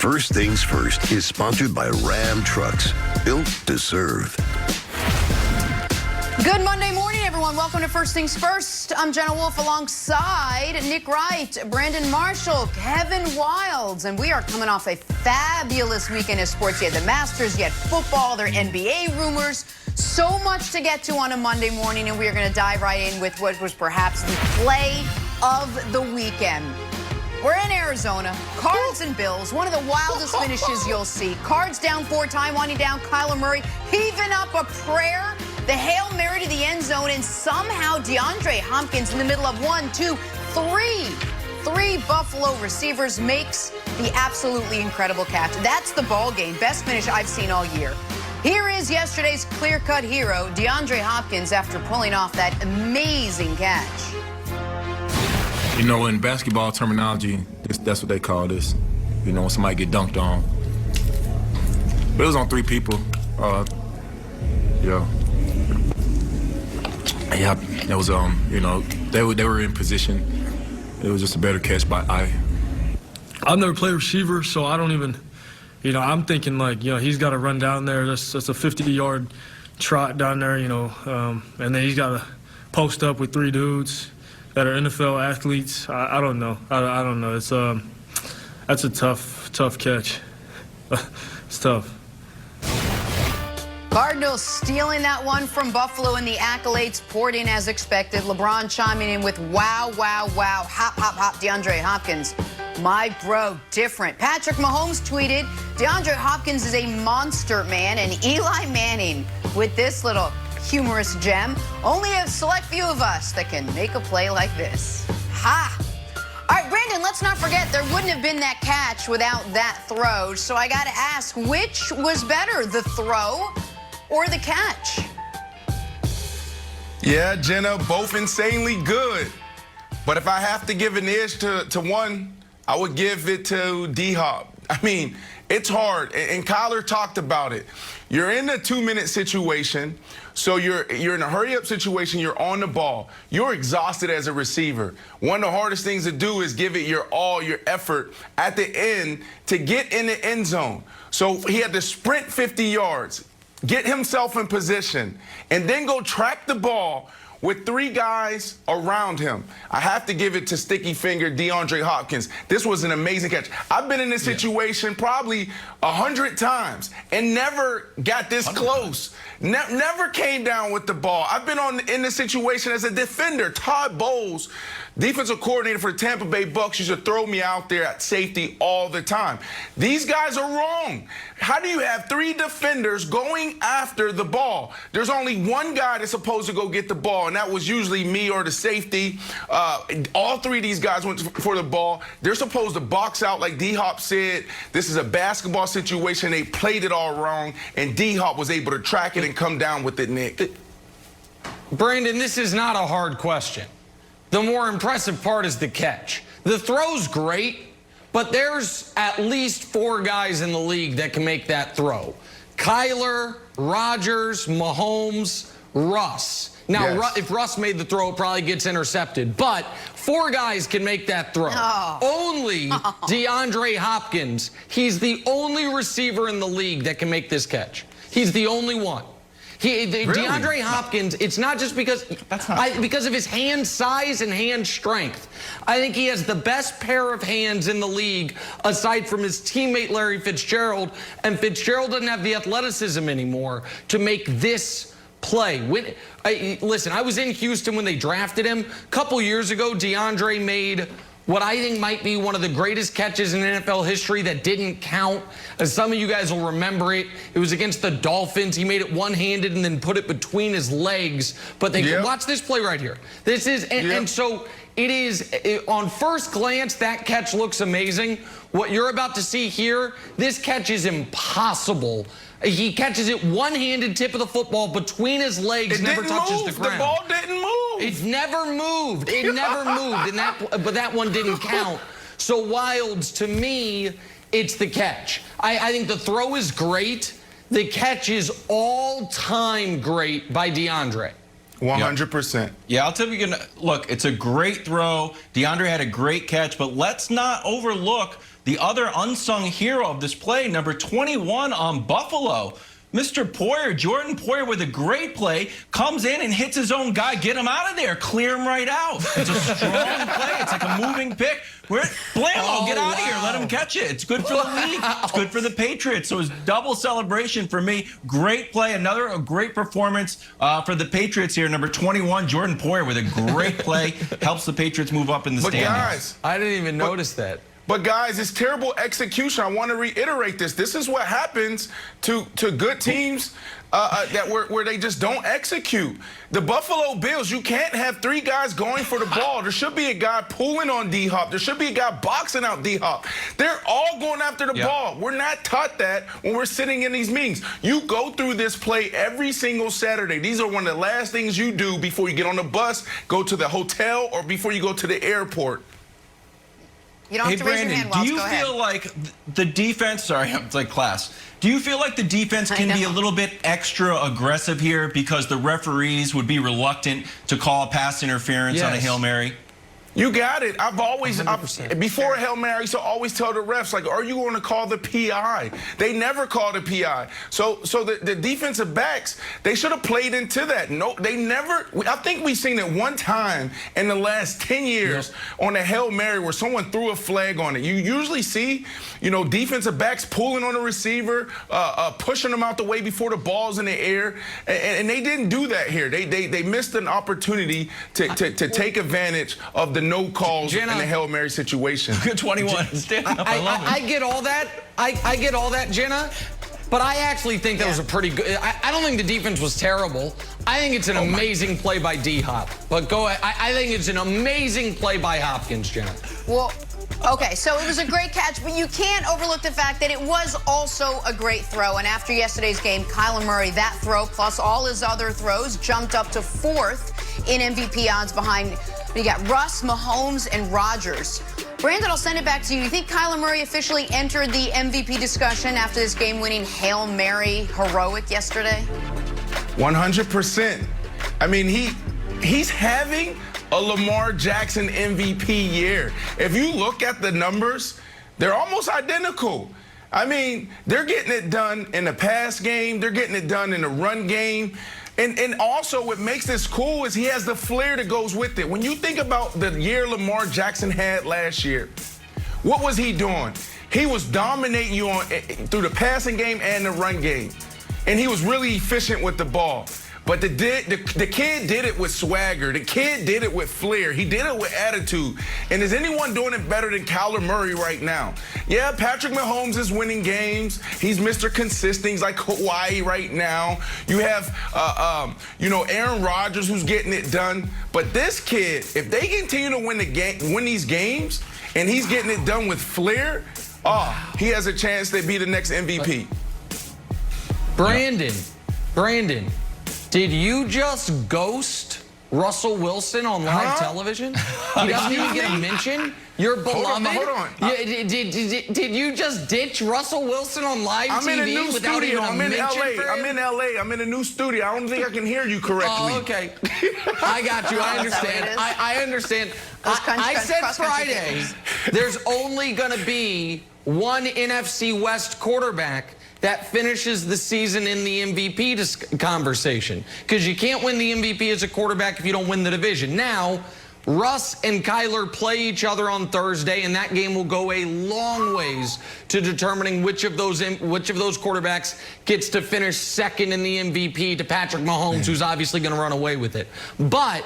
First Things First is sponsored by Ram Trucks, built to serve. Good Monday morning, everyone. Welcome to First Things First. I'm Jenna Wolf alongside Nick Wright, Brandon Marshall, Kevin Wilds, and we are coming off a fabulous weekend of sports. You had the Masters, you had football, there are NBA rumors. So much to get to on a Monday morning, and we are going to dive right in with what was perhaps the play of the weekend. We're in Arizona, Cards and Bills, one of the wildest finishes you'll see. Cards down 4-time, winding down Kyler Murray, heaving up a prayer, the Hail Mary to the end zone, and somehow DeAndre Hopkins in the middle of 1, 2, 3 Buffalo receivers makes the absolutely incredible catch. That's the ball game. Best finish I've seen all year. Here is yesterday's clear-cut hero, DeAndre Hopkins, after pulling off that amazing catch. You know, in basketball terminology, that's what they call this. You know, when somebody get dunked on. But it was on 3 people. Yeah, it was, you know, they were in position. It was just a better catch by eye. I've never played receiver, so I don't even, you know, I'm thinking like, you know, he's got to run down there. That's a 50-yard trot down there, you know, and then he's got to post up with 3 dudes that are NFL athletes. I don't know. I don't know. It's that's a tough catch. It's tough. Cardinals stealing that one from Buffalo, and the accolades poured in as expected. LeBron chiming in with wow, wow, wow, hop, hop, hop, DeAndre Hopkins. My bro, different. Patrick Mahomes tweeted, DeAndre Hopkins is a monster, man, and Eli Manning with this little humorous gem. Only a select few of us that can make a play like this. Ha! All right, Brandon, let's not forget there wouldn't have been that catch without that throw. So I got to ask, which was better, the throw or the catch? Yeah, Jenna, both insanely good. But if I have to give an edge to one, I would give it to D-Hop. I mean, it's hard, and Kyler talked about it. You're in a 2-minute situation, so you're in a hurry-up situation. You're on the ball. You're exhausted as a receiver. One of the hardest things to do is give it your all, your effort at the end to get in the end zone. So he had to sprint 50 yards, get himself in position, and then go track the ball with 3 guys around him. I have to give it to sticky finger DeAndre Hopkins. This was an amazing catch. I've been in this situation probably 100 times and never got this close. Never came down with the ball. I've been in this situation as a defender. Todd Bowles, defensive coordinator for the Tampa Bay Bucks, used to throw me out there at safety all the time. These guys are wrong. How do you have 3 defenders going after the ball? There's only one guy that's supposed to go get the ball, and that was usually me or the safety. All 3 of these guys went for the ball. They're supposed to box out like D-Hop said. This is a basketball situation. They played it all wrong, and D-Hop was able to track it and come down with it, Nick. Brandon, this is not a hard question. The more impressive part is the catch. The throw's great, but there's at least 4 guys in the league that can make that throw. Kyler, Rodgers, Mahomes, Russ. Now, Yes. if Russ made the throw, it probably gets intercepted. But 4 guys can make that throw. Oh. Only DeAndre Hopkins. He's the only receiver in the league that can make this catch. He's the only one. Really? DeAndre Hopkins, it's not just because of his hand size and hand strength. I think he has the best pair of hands in the league aside from his teammate Larry Fitzgerald, and Fitzgerald doesn't have the athleticism anymore to make this play. Listen, I was in Houston when they drafted him. A couple years ago, DeAndre made what I think might be one of the greatest catches in NFL history that didn't count. As some of you guys will remember it, it was against the Dolphins. He made it one-handed and then put it between his legs. But they watch this play right here. This is, and so it is, on first glance, that catch looks amazing. What you're about to see here, this catch is impossible. He catches it one-handed, tip of the football between his legs, never touches the ground. The ball didn't move. It never moved. It never moved, and but that one didn't count. So Wilds, to me, it's the catch. I think the throw is great. The catch is all-time great by DeAndre. 100%. Yeah, I'll tell you, look, it's a great throw. DeAndre had a great catch, but let's not overlook the other unsung hero of this play, number 21 on Buffalo. Mr. Poyer, Jordan Poyer, with a great play, comes in and hits his own guy. Get him out of there. Clear him right out. It's a strong play. It's like a moving pick. Blammo, get out of here. Let him catch it. It's good for the league. It's good for the Patriots. So it's double celebration for me. Great play. A great performance for the Patriots here. Number 21, Jordan Poyer, with a great play. Helps the Patriots move up in the standings. Guys, I didn't even notice that. But guys, it's terrible execution. I want to reiterate this. This is what happens to good teams where they just don't execute. The Buffalo Bills, you can't have 3 guys going for the ball. There should be a guy pulling on D-Hop. There should be a guy boxing out D-Hop. They're all going after the ball. We're not taught that when we're sitting in these meetings. You go through this play every single Saturday. These are one of the last things you do before you get on the bus, go to the hotel, or before you go to the airport. You don't have to raise your hand, Wells. Do you feel like the defense, sorry, it's like class. Do you feel like the defense can be a little bit extra aggressive here because the referees would be reluctant to call pass interference on a Hail Mary? You got it. Before Hail Mary, I used to always tell the refs, like, are you going to call the PI? They never called a PI. So the defensive backs, they should have played into that. No, they never. I think we've seen it one time in the last 10 years on a Hail Mary where someone threw a flag on it. You usually see, defensive backs pulling on the receiver, pushing them out the way before the ball's in the air, and they didn't do that here. They missed an opportunity to take advantage of the no calls in the Hail Mary situation. Good 21. Stand up. I love it. I get all that. I get all that, Jenna. But I actually think that was a pretty good. I don't think the defense was terrible. I think it's an amazing play by D-Hop. But go ahead. I think it's an amazing play by Hopkins, Jenna. Well, okay, so it was a great catch, but you can't overlook the fact that it was also a great throw. And after yesterday's game, Kyler Murray, that throw plus all his other throws, jumped up to 4th in MVP odds behind. You got Russ, Mahomes, and Rodgers. Brandon, I'll send it back to you. You think Kyler Murray officially entered the MVP discussion after this game-winning Hail Mary heroic yesterday? 100%. I mean, he's having a Lamar Jackson MVP year. If you look at the numbers, they're almost identical. I mean, they're getting it done in the pass game. They're getting it done in the run game. And also what makes this cool is he has the flair that goes with it. When you think about the year Lamar Jackson had last year, what was he doing? He was dominating you through the passing game and the run game. And he was really efficient with the ball. But the kid did it with swagger. The kid did it with flair. He did it with attitude. And is anyone doing it better than Kyler Murray right now? Yeah, Patrick Mahomes is winning games. He's Mr. Consistent. He's like Hawaii right now. You have, Aaron Rodgers who's getting it done. But this kid, if they continue to win these games, and he's getting it done with flair, he has a chance to be the next MVP. Brandon. Did you just ghost Russell Wilson on live television? He doesn't even get a mention? Your beloved? Hold on. Did you just ditch Russell Wilson on live TV? I'm in a new studio. I'm in LA. I'm in a new studio. I don't think I can hear you correctly. Oh, okay. I got you. I understand. I understand. I said Friday, there's only going to be one NFC West quarterback that finishes the season in the MVP conversation. Because you can't win the MVP as a quarterback if you don't win the division. Now, Russ and Kyler play each other on Thursday, and that game will go a long ways to determining which of those quarterbacks gets to finish second in the MVP to Patrick Mahomes, who's obviously going to run away with it. But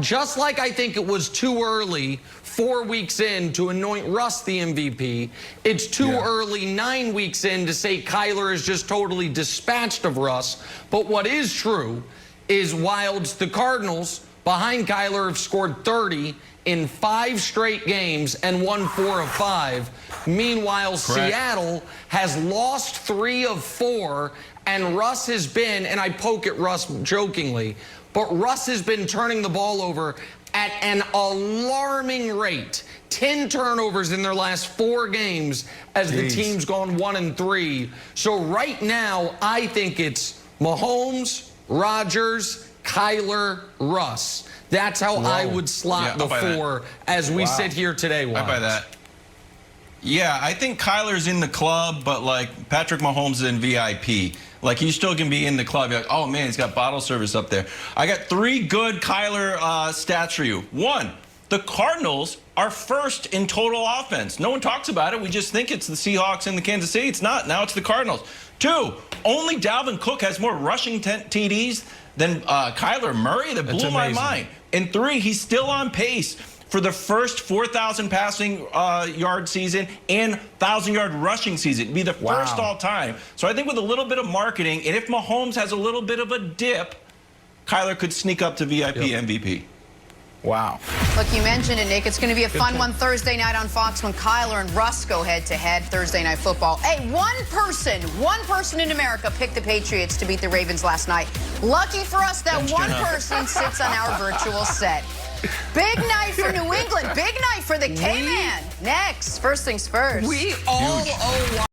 just like I think it was too early 4 weeks in to anoint Russ the MVP, it's too early 9 weeks in to say Kyler is just totally dispatched of Russ. But what is true is while the Cardinals behind Kyler have scored 30 in 5 straight games and won 4 of 5. Meanwhile, Seattle has lost 3 of 4, and Russ has been, and I poke at Russ jokingly, but Russ has been turning the ball over at an alarming rate. 10 turnovers in their last 4 games as the team's gone 1-3. So right now, I think it's Mahomes, Rodgers, Kyler, Russ. That's how I would slot the 4 as we sit here today. I buy that. Yeah, I think Kyler's in the club, but like Patrick Mahomes is in VIP. Like, you still can be in the club. You're like, oh man, he's got bottle service up there. I got 3 good Kyler stats for you. 1, the Cardinals are first in total offense. No one talks about it. We just think it's the Seahawks and the Kansas City. It's not. Now it's the Cardinals. 2, only Dalvin Cook has more rushing TDs than Kyler Murray. That blew my mind. And 3, he's still on pace for the first 4,000 passing yard season and 1,000-yard rushing season. It'd be the first all time. So I think with a little bit of marketing, and if Mahomes has a little bit of a dip, Kyler could sneak up to VIP MVP. Wow. Look, you mentioned it, Nick. It's going to be a fun one Thursday night on Fox when Kyler and Russ go head-to-head Thursday Night Football. Hey, one person in America picked the Patriots to beat the Ravens last night. Lucky for us, that one person sits on our virtual set. Big night for New England. Big night for the K-Man. Next, first things first. We all owe